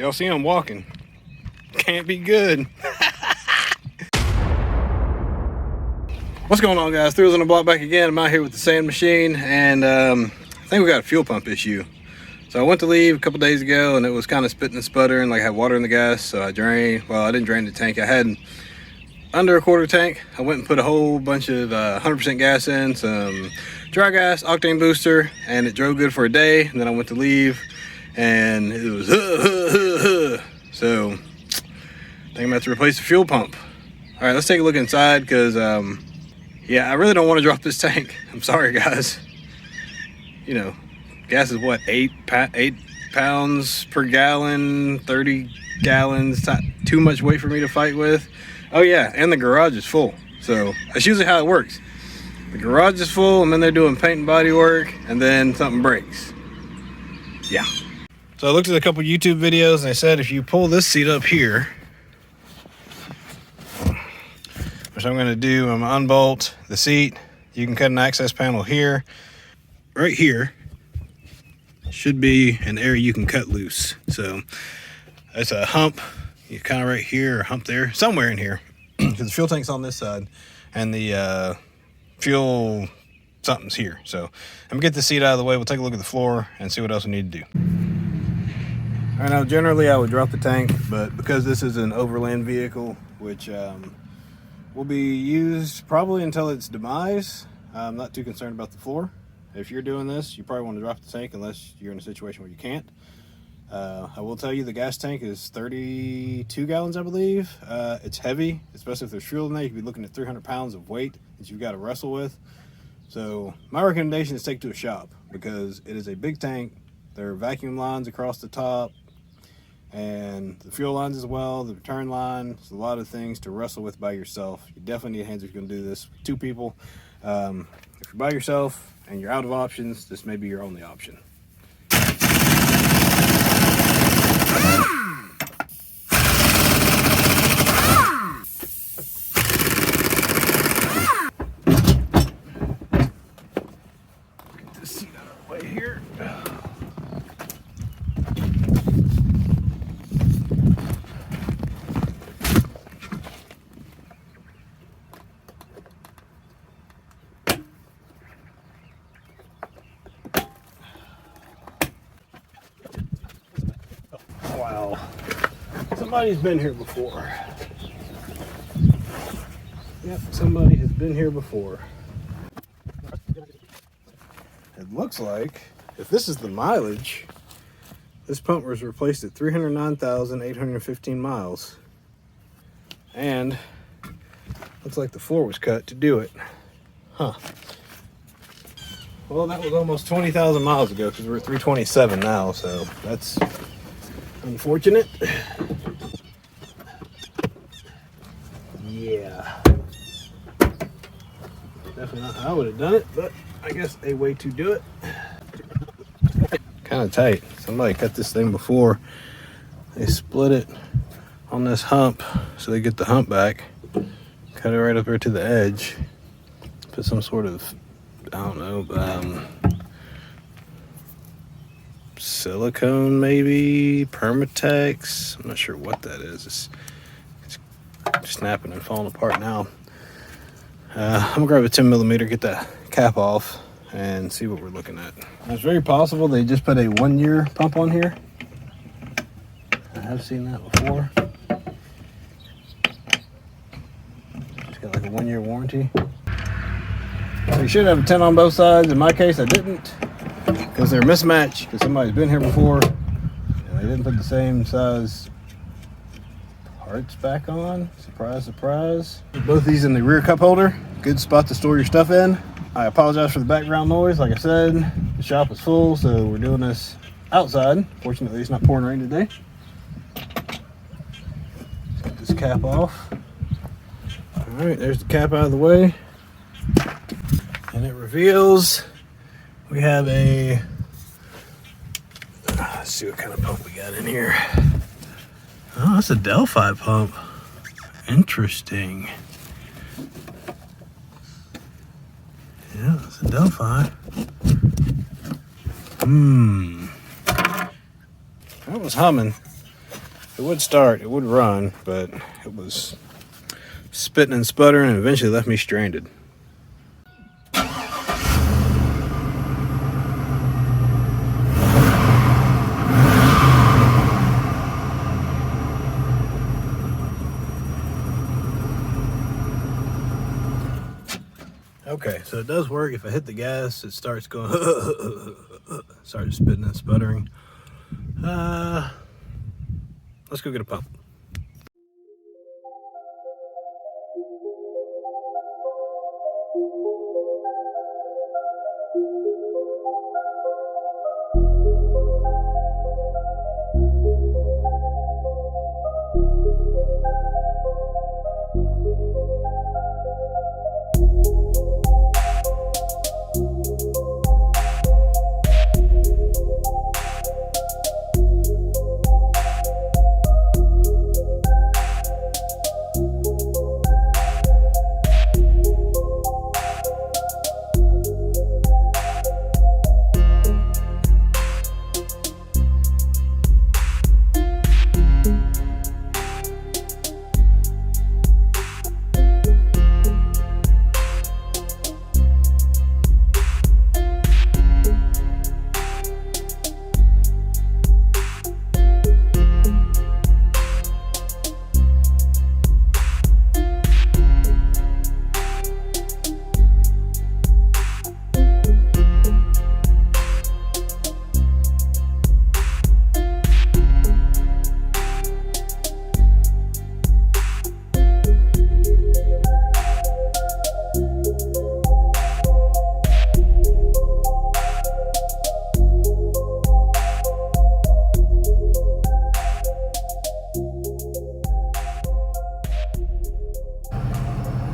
Y'all see I'm walking. Can't be good. What's going on, guys? Thrills on the block back again. I'm out here with the sand machine, and I think we got a fuel pump issue. So I went to leave a couple days ago, and it was kind of spitting and sputtering, like I had water in the gas. So I drained. Well, I didn't drain the tank. I had under a quarter tank. I went and put a whole bunch of 100% gas in, some dry gas, octane booster, and it drove good for a day. And then I went to leave, and it was so I think I'm gonna have to replace the fuel pump. All right, let's take a look inside, because yeah, I really don't want to drop this tank. I'm sorry, guys. You know, gas is what, 8 pounds per gallon, 30 gallons. It's not too much weight for me to fight with. Oh yeah, and the garage is full. So that's usually how it works. The garage is full, and then they're doing paint and body work, and then something breaks. Yeah. So I looked at a couple YouTube videos, and they said if you pull this seat up here, which I'm gonna do, I'm gonna unbolt the seat. You can cut an access panel here. Right here should be an area you can cut loose. So it's a hump, you kind of right here, or hump there, somewhere in here, because the fuel tank's on this side, and the fuel something's here. So I'm gonna get the seat out of the way. We'll take a look at the floor and see what else we need to do. All right, now generally I would drop the tank, but because this is an overland vehicle, which will be used probably until its demise, I'm not too concerned about the floor. If you're doing this, you probably want to drop the tank unless you're in a situation where you can't. I will tell you the gas tank is 32 gallons, I believe. It's heavy, especially if there's fuel in there. You could be looking at 300 pounds of weight that you've got to wrestle with. So my recommendation is take it to a shop, because it is a big tank. There are vacuum lines across the top, and the fuel lines as well, the return line. There's a lot of things to wrestle with by yourself. You definitely need hands if you're going to do this with 2 people. If you're by yourself and you're out of options, this may be your only option. Get this seat out of the way here. Wow, somebody's been here before. Yep, somebody has been here before. It looks like, if this is the mileage, this pump was replaced at 309,815 miles. And looks like the floor was cut to do it. Huh. Well, that was almost 20,000 miles ago, because we're at 327 now, so that's unfortunate. Yeah. Definitely not how I would have done it, but I guess a way to do it. Kind of tight. Somebody cut this thing before. They split it on this hump, so they get the hump back. Cut it right up there to the edge. Put some sort of, I don't know, silicone maybe, Permatex. I'm not sure what that is. It's snapping and falling apart now. I'm gonna grab a 10mm, get that cap off, and see what we're looking at. It's very possible they just put a 1-year pump on here. I have seen that before. It's got like a 1-year warranty. So you should have a 10 on both sides. In my case, I didn't, because they're mismatched, because somebody's been here before and they didn't put the same size parts back on. Surprise, surprise. Both these in the rear cup holder. Good spot to store your stuff in. I apologize for the background noise. Like I said, the shop is full, so we're doing this outside. Fortunately, it's not pouring rain today. Let's get this cap off. All right, there's the cap out of the way. And it reveals we have a, let's see what kind of pump we got in here. Oh, that's a Delphi pump. Interesting. Yeah, it's a Delphi. That was humming. It would start, it would run, but it was spitting and sputtering and eventually left me stranded. Okay, so it does work. If I hit the gas, it starts going, starts spitting and sputtering. Let's go get a pump.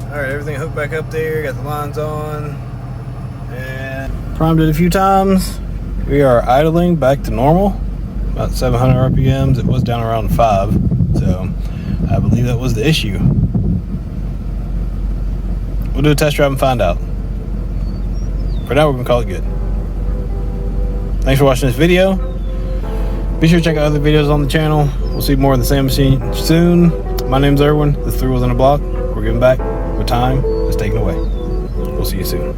Alright, everything hooked back up there, got the lines on, and primed it a few times. We are idling back to normal, about 700 RPMs. It was down around 5, so I believe that was the issue. We'll do a test drive and find out. For now, we're going to call it good. Thanks for watching this video. Be sure to check out other videos on the channel. We'll see more of the same machine soon. My name's Erwin. The 3 Wheels in a Block. We're giving back. What time is taken away. We'll see you soon.